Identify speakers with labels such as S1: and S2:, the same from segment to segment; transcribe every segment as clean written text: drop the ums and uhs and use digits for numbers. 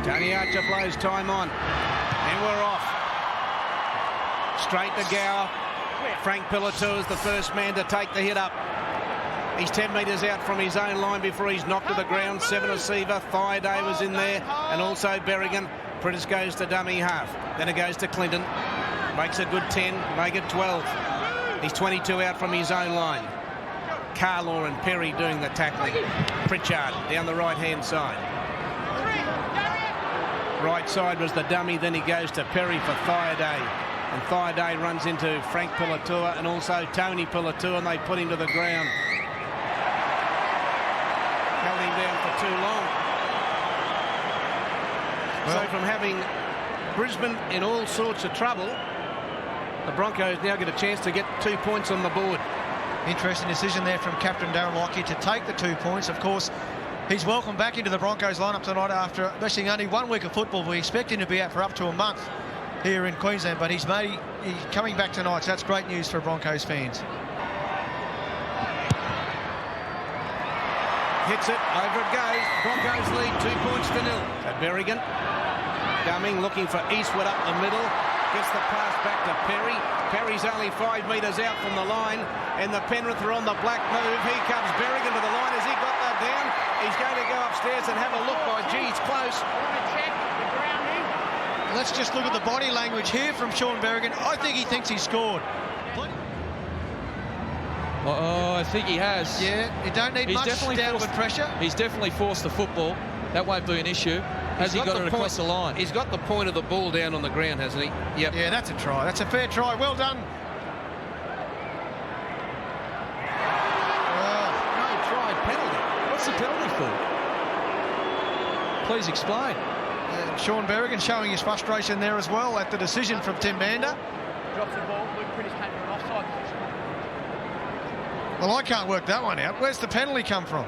S1: Tony Archer blows time on. And we're off. Straight to Gower. Frank Pilatou is the first man to take the hit up. He's 10 metres out from his own line before he's knocked to the ground. Seven receiver. Thaiday was in there. And also Berrigan. Prentice goes to dummy half. Then it goes to Clinton. Makes a good 10. Make it 12. He's 22 out from his own line. Carlaw and Perry doing the tackling. Pritchard down the right-hand side. Right side was the dummy. Then he goes to Perry for Thaiday. And Thaiday runs into Frank Pilatou and also Tony Pilatou, and they put him to the ground. Held him down for too long. Well, so from having Brisbane in all sorts of trouble, the Broncos now get a chance to get 2 points on the board.
S2: Interesting decision there from captain Darren Lockyer to take the 2 points. Of course, he's welcome back into the Broncos lineup tonight after missing only 1 week of football. We expect him to be out for up to a month here in Queensland, but he's coming back tonight, so that's great news for Broncos fans.
S1: Hits it, over it goes. Broncos lead 2 points to 0. So Berrigan, Dumming looking for Eastwood up the middle. Gets the pass back to Perry. Perry's only 5 metres out from the line, and the Penrith are on the black move. Here comes Berrigan to the line. Has he got that down? He's going to go upstairs and have a look by G. It's close.
S2: Let's just look at the body language here from Sean Berrigan. I think he thinks he scored.
S3: Oh, I think he has.
S2: Yeah, you don't need much downward pressure.
S3: He's definitely forced the football. That won't be an issue. Has he got it across the line?
S1: He's got the point of the ball down on the ground, hasn't he? Yep.
S2: Yeah, that's a try. That's a fair try. Well done.
S1: No try, penalty.
S3: What's the penalty for? Please explain.
S2: Sean Berrigan showing his frustration there as well at the decision from Tim Mander.
S4: Drops the ball. Luke Prentice came from an offside position.
S2: Well, I can't work that one out. Where's the penalty come from?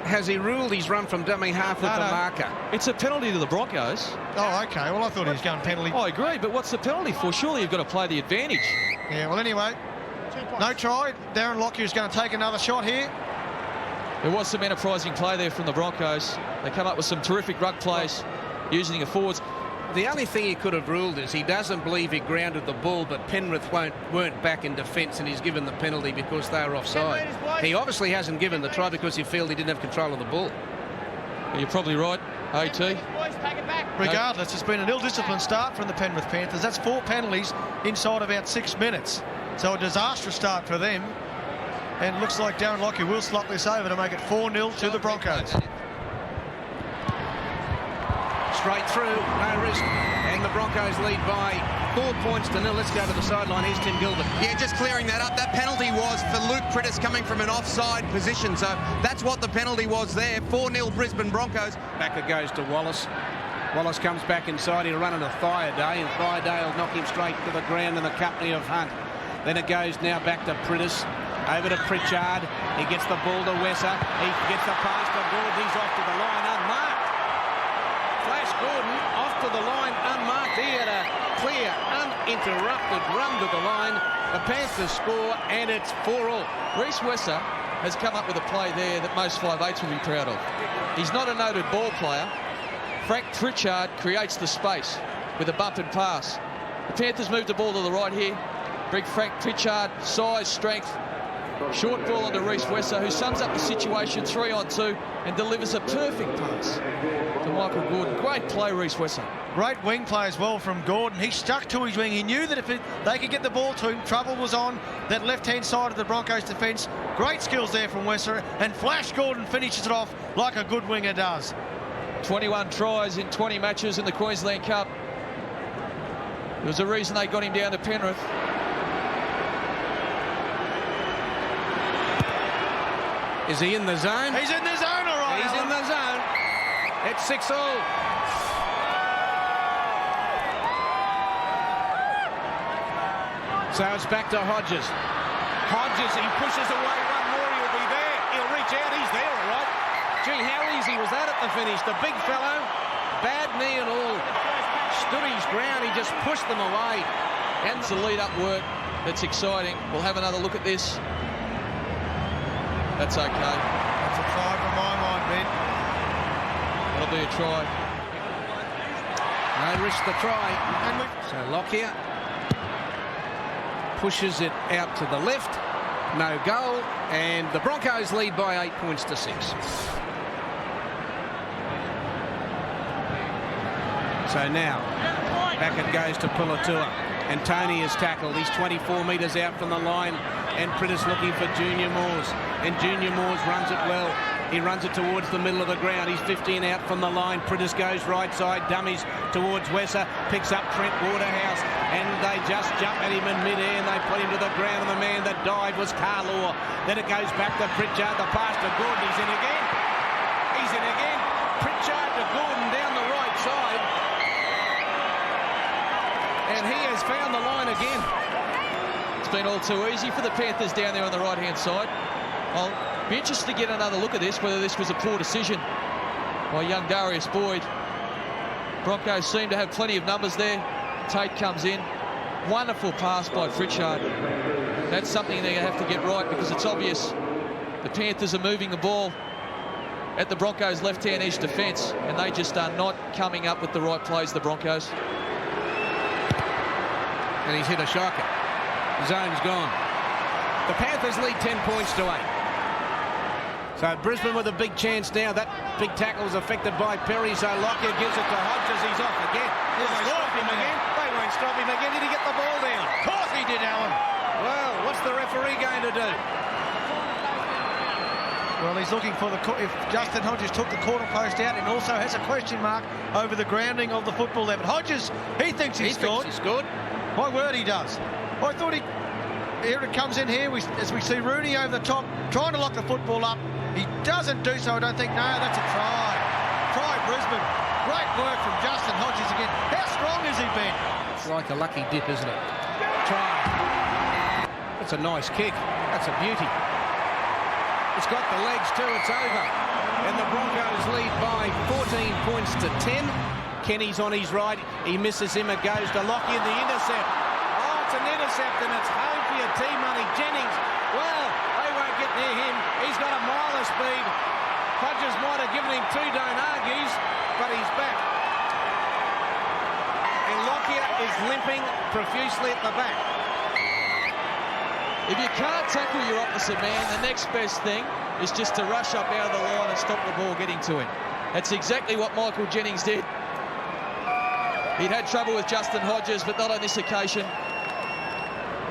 S1: Has he ruled he's run from dummy half with the marker?
S3: It's a penalty to the Broncos.
S2: Oh, OK. Well, I thought he was going penalty.
S3: I agree, but what's the penalty for? Surely you've got to play the advantage.
S2: Yeah, well, anyway, no try. Darren Lockyer is going to take another shot here.
S3: There was some enterprising play there from the Broncos. They come up with some terrific ruck plays using the forwards.
S1: The only thing he could have ruled is he doesn't believe he grounded the ball, but Penrith weren't back in defence, and he's given the penalty because they were offside. He obviously hasn't given the try because he felt he didn't have control of the ball.
S3: Well, you're probably right, AT.
S2: Regardless, it's been an ill-disciplined start from the Penrith Panthers. That's 4 penalties inside about 6 minutes. So a disastrous start for them. And it looks like Darren Lockyer will slot this over to make it 4-0 to the Broncos.
S1: Straight through, no risk, and the Broncos lead by 4 points to 0. Let's go to the sideline. Here's Tim Gilbert.
S5: Yeah, just clearing that up. That penalty was for Luke Prentice coming from an offside position. So that's what the penalty was there. 4-0 Brisbane Broncos.
S1: Back it goes to Wallace. Wallace comes back inside. He'll run into Thaiday, and Thaiday will knock him straight to the ground in the company of Hunt. Then it goes now back to Prentice. Over to Pritchard. He gets the ball to Wesser. He gets the pass to Gordon. He's off to the line unmarked. Flash Gordon off to the line unmarked. He had a clear, uninterrupted run to the line. The Panthers score, and it's 4-all.
S3: Reece Wesser has come up with a play there that most 5'8" will be proud of. He's not a noted ball player. Frank Pritchard creates the space with a bump and pass. The Panthers move the ball to the right here. Bring Frank Pritchard, size, strength. Short ball onto Reece Wesser, who sums up the situation 3-on-2 and delivers a perfect pass to Michael Gordon. Great play, Reece Wesser.
S2: Great wing play as well from Gordon. He stuck to his wing. He knew that if they could get the ball to him, trouble was on that left-hand side of the Broncos defence. Great skills there from Wesser, and Flash Gordon finishes it off like a good winger does.
S3: 21 tries in 20 matches in the Queensland Cup. There was a reason they got him down to Penrith.
S1: Is he in the zone?
S2: He's in the zone, all right.
S1: He's in the zone. It's 6-all. So it's back to Hodges. Hodges, he pushes away one more. He'll be there. He'll reach out. He's there, all right. Gee, how easy was that at the finish? The big fellow, bad knee and all, stood his ground. He just pushed them away.
S3: And it's the lead-up work that's exciting. We'll have another look at this. That's okay.
S2: That's a try from my mind, Ben.
S3: be a try.
S1: No risk the try. So Lockyer pushes it out to the left. No goal. And the Broncos lead by 8 points to 6. So now, back it goes to Pulatua. And Tony is tackled. He's 24 metres out from the line. And Pritis looking for Junior Moores. And Junior Moores runs it well. He runs it towards the middle of the ground. He's 15 out from the line. Pritis goes right side, dummies towards Wesser, picks up Trent Waterhouse, and they just jump at him in mid-air and they put him to the ground, and the man that died was Carlaw. Then it goes back to Pritchard, the pass to Gordon. He's in again. He's in again. Pritchard to Gordon down the right side. And he has found the line again.
S3: It's been all too easy for the Panthers down there on the right-hand side. I'll be interested to get another look at this, whether this was a poor decision by young Darius Boyd. Broncos seem to have plenty of numbers there. Tate comes in. Wonderful pass by Pritchard. That's something they have to get right, because it's obvious the Panthers are moving the ball at the Broncos' left-hand edge defence, and they just are not coming up with the right plays, the Broncos.
S1: And he's hit a shocker. The zone's gone. The Panthers lead 10 points to 8. So Brisbane with a big chance now. That big tackle was affected by Perry, so Lockyer gives it to Hodges. He's off again. They won't stop him again. They won't stop him again. Did he get the ball down?
S2: Of course he did, Alan.
S1: Well, what's the referee going to do?
S2: Well, he's looking for the... If Justin Hodges took the corner post out, and also has a question mark over the grounding of the football there. But Hodges, he thinks he scored.
S1: He scored.
S2: My word, he does. I thought he... Here it comes in here, as we see Rooney over the top, trying to lock the football up. He doesn't do so, I don't think. No, that's a try. Try Brisbane. Great work from Justin Hodges again. How strong has he been?
S1: It's like a lucky dip, isn't it? Try. That's a nice kick. That's a beauty. It's got the legs too. It's over. And the Broncos lead by 14 points to 10. Kenny's on his right. He misses him. It goes to Lockyer, the intercept. Oh, it's an intercept, and it's home for your T-Money. Jennings, well, they won't get near him. He's got a mile of speed. Hodges might have given him 2 don't argues, but he's back. And Lockyer is limping profusely at the back.
S3: If you can't tackle your opposite man, the next best thing is just to rush up out of the line and stop the ball getting to him. That's exactly what Michael Jennings did. He'd had trouble with Justin Hodges, but not on this occasion.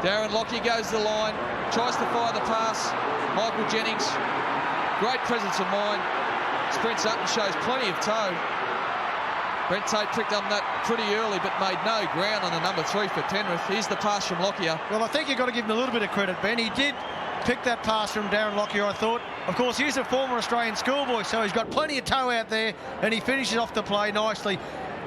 S3: Darren Lockyer goes to the line, tries to fire the pass. Michael Jennings, great presence of mind, sprints up and shows plenty of toe. Brent Tate picked up that pretty early, but made no ground on the number 3 for Penrith. Here's the pass from Lockyer.
S2: Well, I think you've got to give him a little bit of credit, Ben. He did pick that pass from Darren Lockyer, I thought. Of course, he's a former Australian schoolboy, so he's got plenty of toe out there, and he finishes off the play nicely.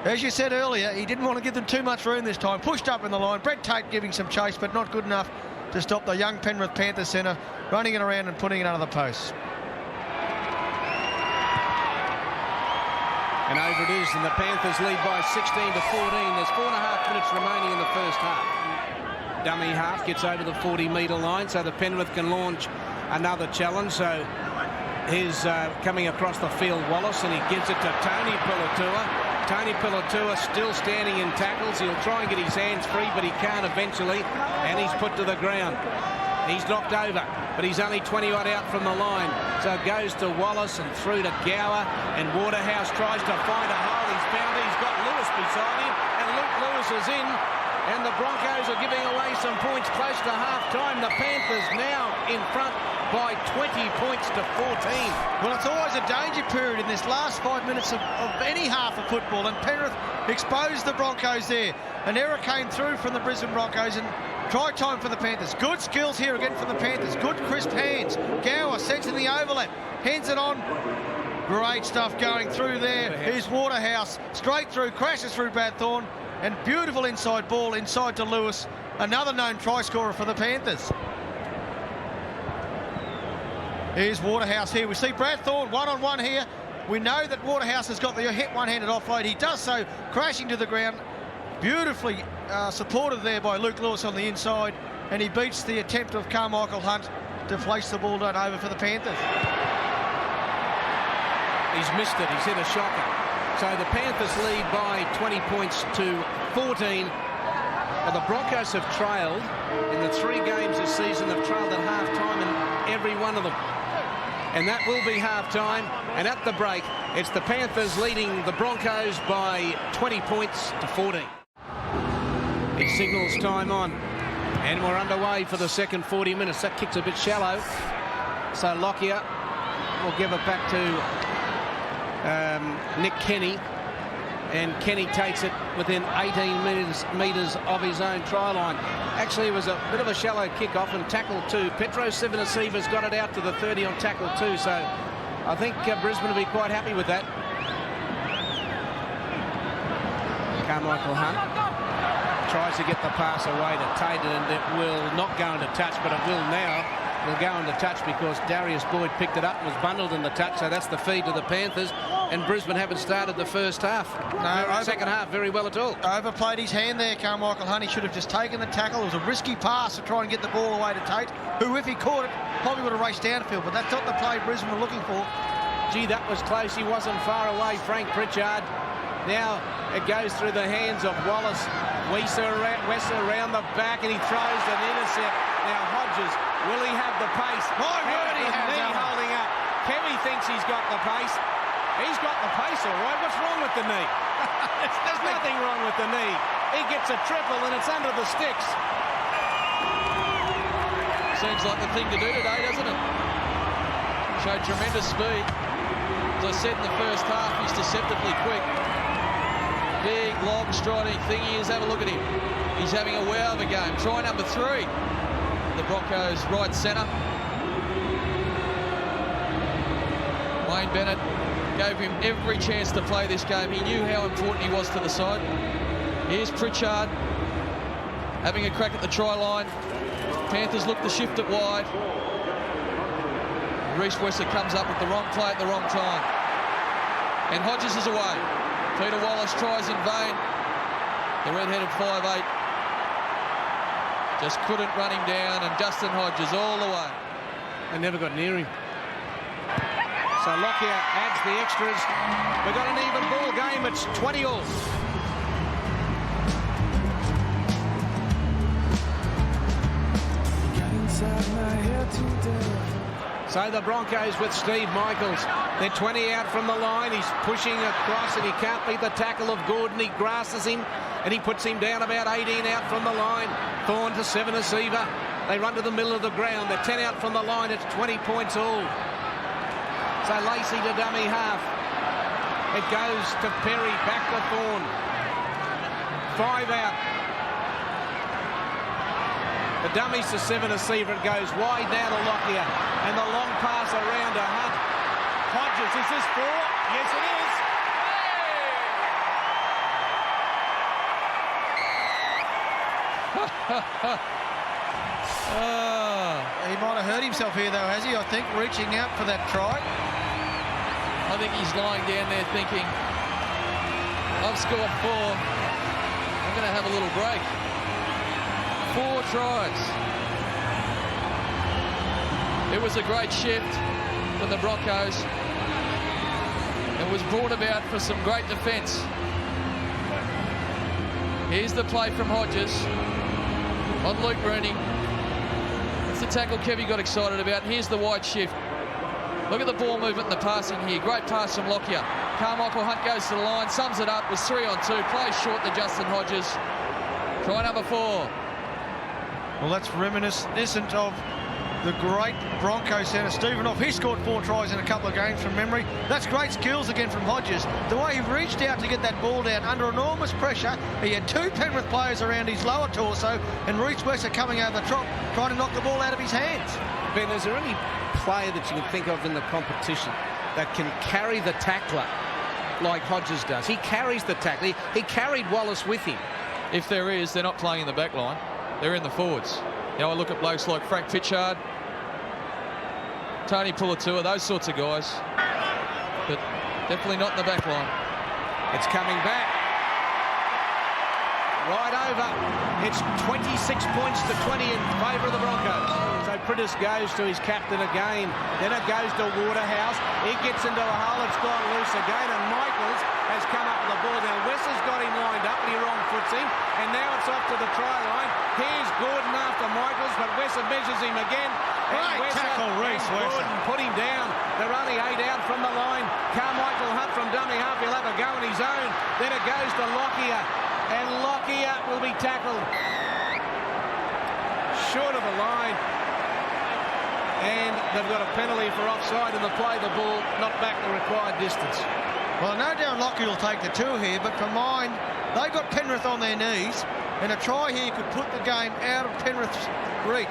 S2: As you said earlier, he didn't want to give them too much room this time. Pushed up in the line. Brent Tate giving some chase, but not good enough to stop the young Penrith Panthers centre running it around and putting it under the post.
S1: And over it is, and the Panthers lead by 16 to 14. There's 4.5 minutes remaining in the first half. Dummy half gets over the 40-metre line, so the Penrith can launch another challenge. So here's coming across the field, Wallace, and he gives it to Tony Pulatua. Tony Pulatua still standing in tackles. He'll try and get his hands free, but he can't eventually, and he's put to the ground. He's knocked over, but he's only 20-odd out from the line. So it goes to Wallace and through to Gower, and Waterhouse tries to find a hole. He's found it. He's got Lewis beside him, and Luke Lewis is in, and the Broncos are giving away some points close to half-time. The Panthers now in front by 20 points to 14.
S2: Well, it's always a danger period in this last 5 minutes of any half of football, and Penrith exposed the Broncos there. An error came through from the Brisbane Broncos, and try time for the Panthers. Good skills here again from the Panthers. Good crisp hands. Gower sensing the overlap. Hands it on. Great stuff going through there. Here's Waterhouse. Straight through. Crashes through Brad Thorne. And beautiful inside ball inside to Lewis. Another known try scorer for the Panthers. Here's Waterhouse here. We see Brad Thorne one-on-one here. We know that Waterhouse has got the hit one-handed offload. He does so crashing to the ground. Beautifully supported there by Luke Lewis on the inside, and he beats the attempt of Carmichael Hunt to place the ball down over for the Panthers.
S1: He's missed it. He's hit a shocker. So the Panthers lead by 20 points to 14. But the Broncos have trailed in the 3 games this season. They've trailed at half-time in every one of them. And that will be half-time. And at the break, it's the Panthers leading the Broncos by 20 points to 14. It signals time on. And we're underway for the second 40 minutes. That kick's a bit shallow. So Lockyer will give it back to Nick Kenny. And Kenny takes it within 18 metres of his own try line. Actually, it was a bit of a shallow kick-off and tackle 2. Petro Sivanasiva's got it out to the 30 on tackle 2, so I think Brisbane will be quite happy with that. Carmichael Hunt tries to get the pass away to Tate, and it will not go into touch, but it will now. Will go into touch because Darius Boyd picked it up and was bundled in the touch, so that's the feed to the Panthers. And Brisbane haven't started the first half. No, second half very well at all.
S2: Overplayed his hand there, Carmichael Hunt. He should have just taken the tackle. It was a risky pass to try and get the ball away to Tate, who, if he caught it, probably would have raced downfield. But that's not the play Brisbane were looking for.
S1: Gee, that was close. He wasn't far away, Frank Pritchard. Now it goes through the hands of Wallace. Wesser around the back, and he throws an intercept. Now Hodges, will he have the pace?
S2: My word, he has
S1: knee holding up. Kevy thinks he's got the pace. He's got the pace, all right. What's wrong with the knee? There's nothing wrong with the knee. He gets a triple, and it's under the sticks.
S3: Seems like the thing to do today, doesn't it? Showed tremendous speed. As I said in the first half, he's deceptively quick. Big, long, striding thing he is. Have a look at him. He's having a wow of a game. Try number 3. The Broncos right centre. Wayne Bennett gave him every chance to play this game. He knew how important he was to the side. Here's Pritchard having a crack at the try line. Panthers look to shift it wide. Reece Wesser comes up with the wrong play at the wrong time. And Hodges is away. Peter Wallace tries in vain. The red-headed 5'8" just couldn't run him down, and Justin Hodges all the way.
S1: They never got near him. So Lockyer adds the extras. We've got an even ball game. It's 20-all. So the Broncos with Steve Michaels. They're 20 out from the line. He's pushing across and he can't beat the tackle of Gordon. He grasses him and he puts him down about 18 out from the line. Thorne to Sivanasiva. They run to the middle of the ground. They're 10 out from the line. It's 20 points all. So Lacey to dummy half. It goes to Perry, back to Thorne. 5 out. The dummies to Sivanasiva. It goes wide now to Lockyer. And the long pass around to Hunt. Hodges, is this 4? Yes, it is.
S2: He might have hurt himself here, though, has he? I think, reaching out for that try.
S3: I think he's lying down there thinking, I've scored 4. I'm going to have a little break. 4 tries. It was a great shift from the Broncos. It was brought about for some great defence. Here's the play from Hodges on Luke Rooney. That's the tackle Kevy got excited about. Here's the wide shift. Look at the ball movement and the passing here. Great pass from Lockyer. Carmichael Hunt goes to the line, sums it up. It was 3 on 2. Plays short to Justin Hodges. Try number 4.
S2: Well, that's reminiscent of the great Bronco centre, Stephen. He scored 4 tries in a couple of games from memory. That's great skills again from Hodges. The way he reached out to get that ball down under enormous pressure. He had 2 Penrith players around his lower torso, and Reece Wesser coming over the top, trying to knock the ball out of his hands.
S1: Ben, is there any player that you can think of in the competition that can carry the tackler like Hodges does? He carries the tackler. He carried Wallace with him.
S3: If there is, they're not playing in the back line. They're in the forwards. Now I look at blokes like Frank Pritchard, Tony Puletua, those sorts of guys, but definitely not in the back line.
S1: It's coming back. right over. It's 26 points to 20 in favour of the Broncos. So Pritis goes to his captain again. Then it goes to Waterhouse. He gets into a hole. It's gone loose again. And Michaels has come up with the ball. Now West has got him lined up, and he wrong foots him. And now it's off to the try line. Here's Gordon after Michaels, but West measures him again.
S2: Great tackle, Reece
S1: Gordon put him down. They're only 8 out from the line. Carmichael Hunt from dummy half. He'll have a go on his own. Then it goes to Lockyer. And Lockyer will be tackled short of the line. And they've got a penalty for offside, and they play the ball not back the required distance.
S2: Well, no doubt Lockyer will take the 2 here, but for mine, they've got Penrith on their knees, and a try here could put the game out of Penrith's reach.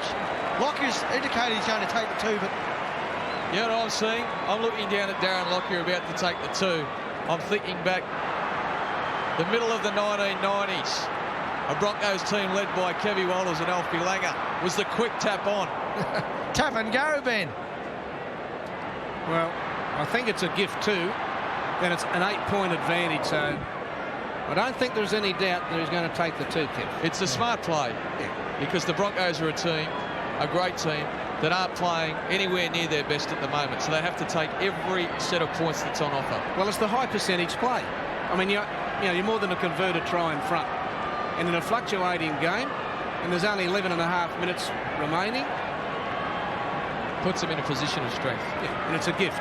S2: Lockyer's indicated he's going to take the 2, but...
S3: You know what I'm seeing? I'm looking down at Darren Lockyer about to take the 2. I'm thinking back the middle of the 1990s. A Broncos team led by Kevy Walters and Alfie Langer was the quick tap on.
S2: Tap and go, Ben.
S1: Well, I think it's a gift too. Then it's an 8-point advantage, so I don't think there's any doubt that he's going to take the 2 kick.
S3: It's a smart play because the Broncos are a team, a great team, that aren't playing anywhere near their best at the moment. So they have to take every set of points that's on offer.
S1: Well, it's the high percentage play. I mean, you're more than a converted try in front. And in a fluctuating game, and there's only 11 and a half minutes remaining,
S3: Puts them in a position of strength.
S1: Yeah, and it's a gift.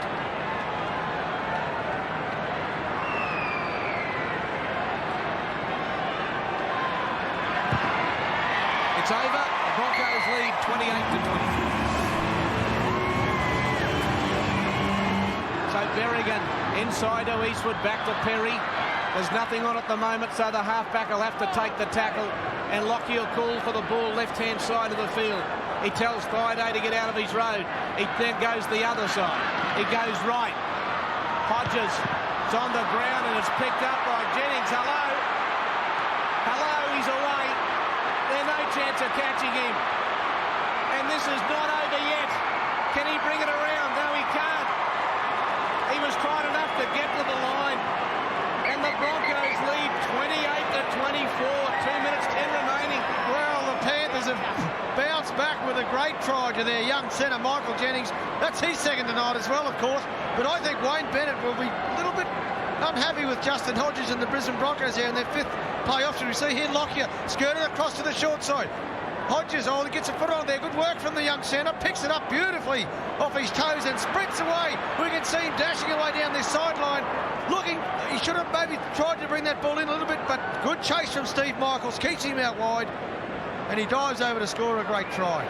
S1: It's over. The Broncos lead 28-20. So Berrigan inside to Eastwood, back to Perry. There's nothing on at the moment, so the halfback will have to take the tackle. And Lockyer will call for the ball left-hand side of the field. He tells Thaiday to get out of his road. He then goes the other side. He goes right. Hodges is on the ground and it's picked up by Jennings. Hello. Hello, he's away. There's no chance of catching him. And this is not over yet. Can he bring it around? No, he can't. He was trying enough to get to the line. And the Broncos lead 28-24. 2 minutes, 10 remaining.
S2: Well, the Panthers have bounced back with a great try to their young centre, Michael Jennings. That's his second tonight as well, of course. But I think Wayne Bennett will be a little bit unhappy with Justin Hodges and the Brisbane Broncos here in their 5th playoff. We see here Lockyer skirting across to the short side. Hodges, he gets a foot on there. Good work from the young centre. Picks it up beautifully off his toes and sprints away. We can see him dashing away down this sideline. Looking, he should have maybe tried to bring that ball in a little bit, but good chase from Steve Michaels. Keeps him out wide. And he dives over to score a great try.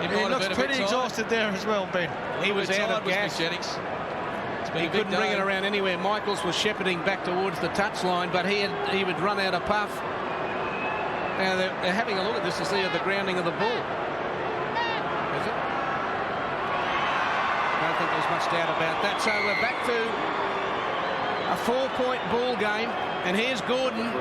S2: He looks pretty exhausted there as well, Ben.
S1: He was out of gas.
S3: Jennings.
S1: He couldn't bring it around anywhere. Michaels was shepherding back towards the touchline, but he would run out of puff. Now they're having a look at this to see the grounding of the ball. Is it? I don't think there's much doubt about that. So we're back to a 4-point ball game, and here's Gordon.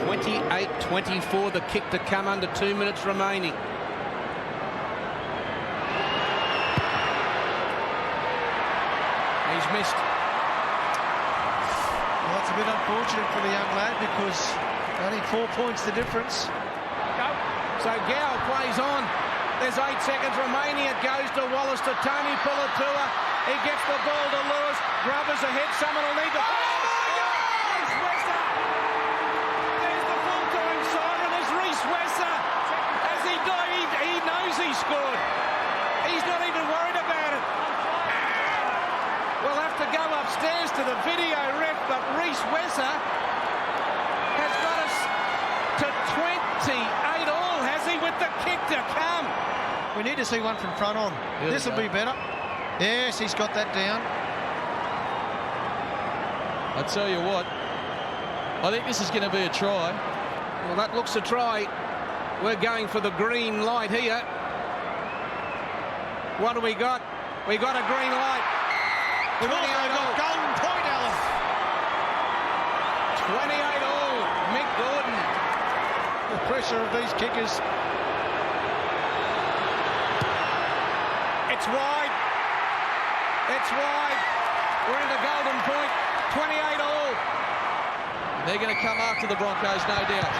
S1: (28-24) the kick to come under 2 minutes remaining. He's missed.
S2: Well, that's a bit unfortunate for the young lad because only 4 points the difference.
S1: So Gow plays on. There's 8 seconds remaining. It goes to Wallace, to Tony Pilatua. He gets the ball to Lewis. Grubbers ahead. Someone will need to... He knows he scored. He's not even worried about it. We'll have to go upstairs to the video ref, but Reece Wesser has got us to 28 all, has he, with the kick to come?
S2: We need to see one from front on. This will be better. Yes, he's got that down.
S3: I tell you what, I think this is going to be a try.
S1: Well, that looks a try. We're going for the green light here. What do we got? We got a green light.
S2: We've also got golden point, Alan.
S1: 28 all. Mick Gordon.
S2: The pressure of these kickers.
S1: It's wide. It's wide. We're into Golden Point, 28 all.
S3: They're going to come after the Broncos, no doubt.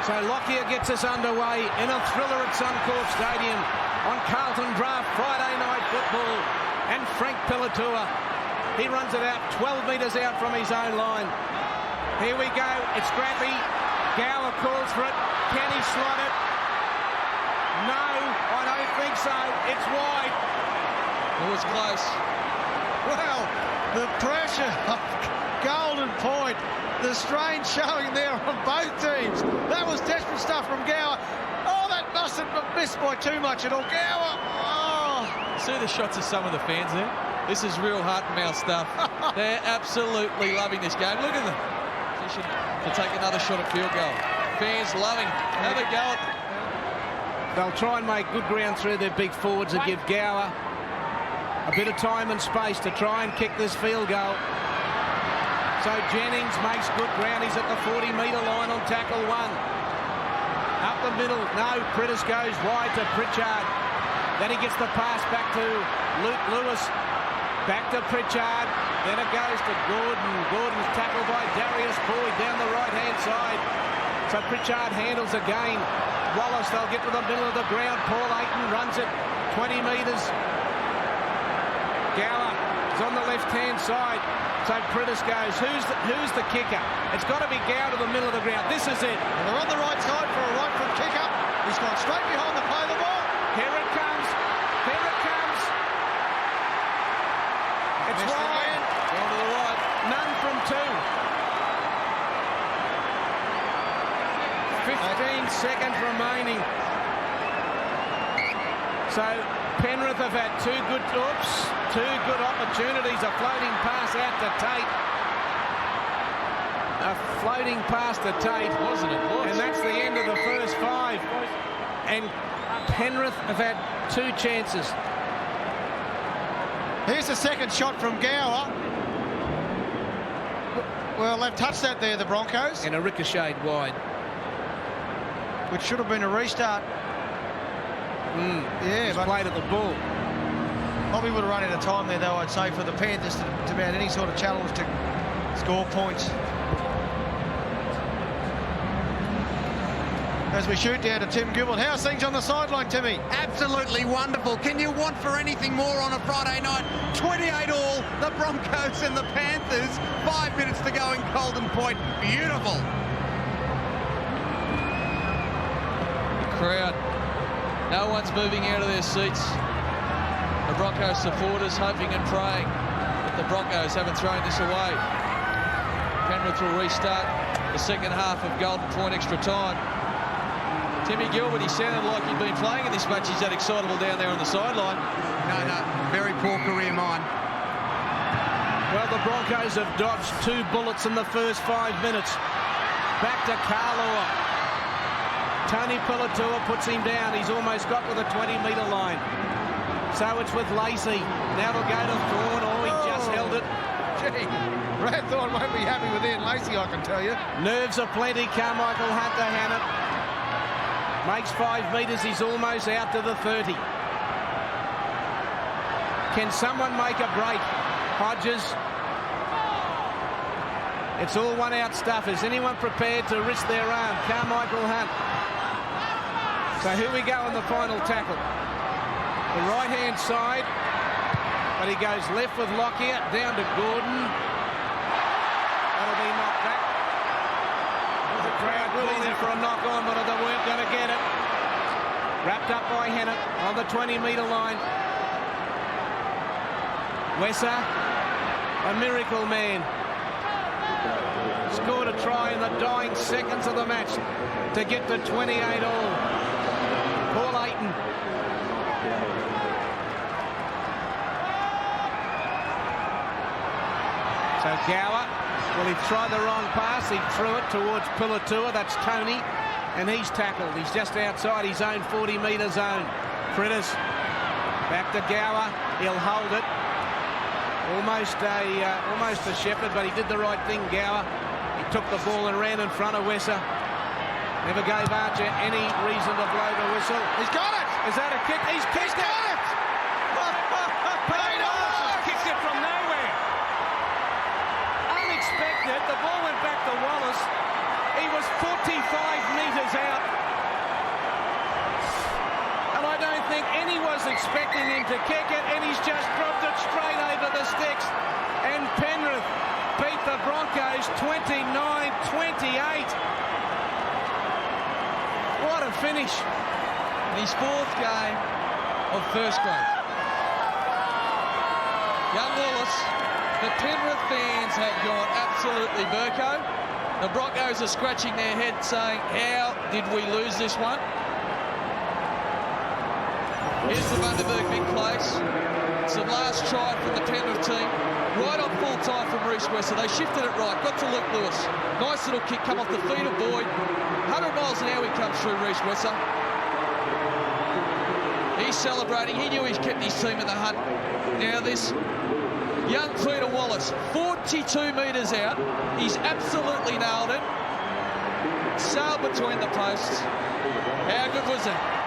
S1: So Lockyer gets us underway in a thriller at Suncorp Stadium on Carlton Draft Friday night football. And Frank Pilatua, he runs it out 12 metres out from his own line. Here we go, it's scrappy. Gower calls for it. Can he slot it? No, I don't think so. It's wide.
S3: It was close.
S2: Well, the pressure of Golden Point, the strain showing there on both teams. That was desperate stuff from Gower. Oh, that mustn't have missed by too much at all. Gower, oh.
S3: See the shots of some of the fans there? This is real heart and mouth stuff. They're absolutely loving this game. Look at them. Position to take another shot at field goal. Fans loving. Have a go.
S1: They'll try and make good ground through their big forwards and give Gower a bit of time and space to try and kick this field goal. So Jennings makes good ground. He's at the 40-metre line on tackle one. Up the middle. No, Prittis goes wide to Pritchard. Then he gets the pass back to Luke Lewis. Back to Pritchard. Then it goes to Gordon. Gordon's tackled by Darius Boyd down the right-hand side. So Pritchard handles again. Wallace, they'll get to the middle of the ground. Paul Ayton runs it 20 metres. Gower is on the left-hand side. So Prittis goes. Who's the kicker? It's got to be Gower to the middle of the ground. This is it.
S2: And they're on the right side for a right foot kick-up. He's gone straight behind the play of the ball.
S1: Here it comes. Here it comes. It's wide.
S3: Going to the right.
S1: None from two. 15 seconds remaining. So Penrith have had two good opportunities. A floating pass out to Tate. A floating pass to Tate.
S3: Wasn't it?
S1: And that's the end of the first five. And Penrith have had two chances.
S2: Here's the second shot from Gower. Well, they've touched that there, the Broncos.
S1: And a ricocheted wide.
S2: Which should have been a restart. Yeah,
S1: He's
S2: but
S1: played at the ball.
S2: probably would have run out of time there, though, I'd say, for the Panthers to mount any sort of challenge to score points. As we shoot down to Tim Gilbert. How's things on the sideline, Timmy?
S5: Absolutely wonderful. Can you want for anything more on a Friday night? 28 all, the Broncos and the Panthers. 5 minutes to go in Golden Point. Beautiful.
S3: Crowd. No one's moving out of their seats. The Broncos supporters hoping and praying that the Broncos haven't thrown this away. Penrith will restart the second half of Golden Point extra time. Timmy Gilbert, he sounded like he'd been playing in this match. He's that excitable down there on the sideline.
S5: No, very poor career mine.
S1: Well, the Broncos have dodged two bullets in the first 5 minutes. Back to Carlaw. Tony Pilatua puts him down. He's almost got to the 20-metre line. So it's with Lacey. Now they'll go to Thorne. Oh, he just held it.
S2: Gee, Brad Thorne won't be happy with Ian Lacey, I can tell you.
S1: Nerves are plenty. Carmichael Hunt to Hannett. Makes 5 metres. He's almost out to the 30. Can someone make a break? Hodges. It's all one-out stuff. Is anyone prepared to risk their arm? Carmichael Hunt. So here we go on the final tackle. The right-hand side. But he goes left with Lockyer. Down to Gordon. That'll be knocked back. The crowd will there for a knock-on, but they weren't going to get it. Wrapped up by Hannett on the 20-metre line. Wesser, a miracle man. Scored a try in the dying seconds of the match to get to 28 all. Paul Ayton. So Gower, well, he tried the wrong pass. He threw it towards Pilatua. That's Tony, and he's tackled. He's just outside his own 40-metre zone. Prittis back to Gower. He'll hold it. Almost a shepherd, but he did the right thing, Gower. He took the ball and ran in front of Wesser. Never gave Archer any reason to blow the whistle.
S2: He's got it!
S1: Is that a kick? He's kicked it!
S2: Got it!
S1: Kicked it from nowhere. Peter Wallace. He was 45 metres out. And I don't think any was expecting him to kick it, and he's just dropped it straight over the sticks. And Penrith beat the Broncos 29-28. What a finish.
S3: His fourth game of first grade. Young Wallace, the Penrith fans have gone absolutely Burko. The Broncos are scratching their head saying, how did we lose this one? Here's the Bundaberg big place. It's the last try from the Penrith team. Right on full time from Reece Wesser. They shifted it right. Got to Luke Lewis. Nice little kick, come off the feet of Boyd. 100 miles an hour he comes through, Reece Wesser. He's celebrating. He knew he's kept his team in the hunt. Now this young Peter Wallace, 42 metres out. He's absolutely nailed it. Sailed between the posts. How good was it?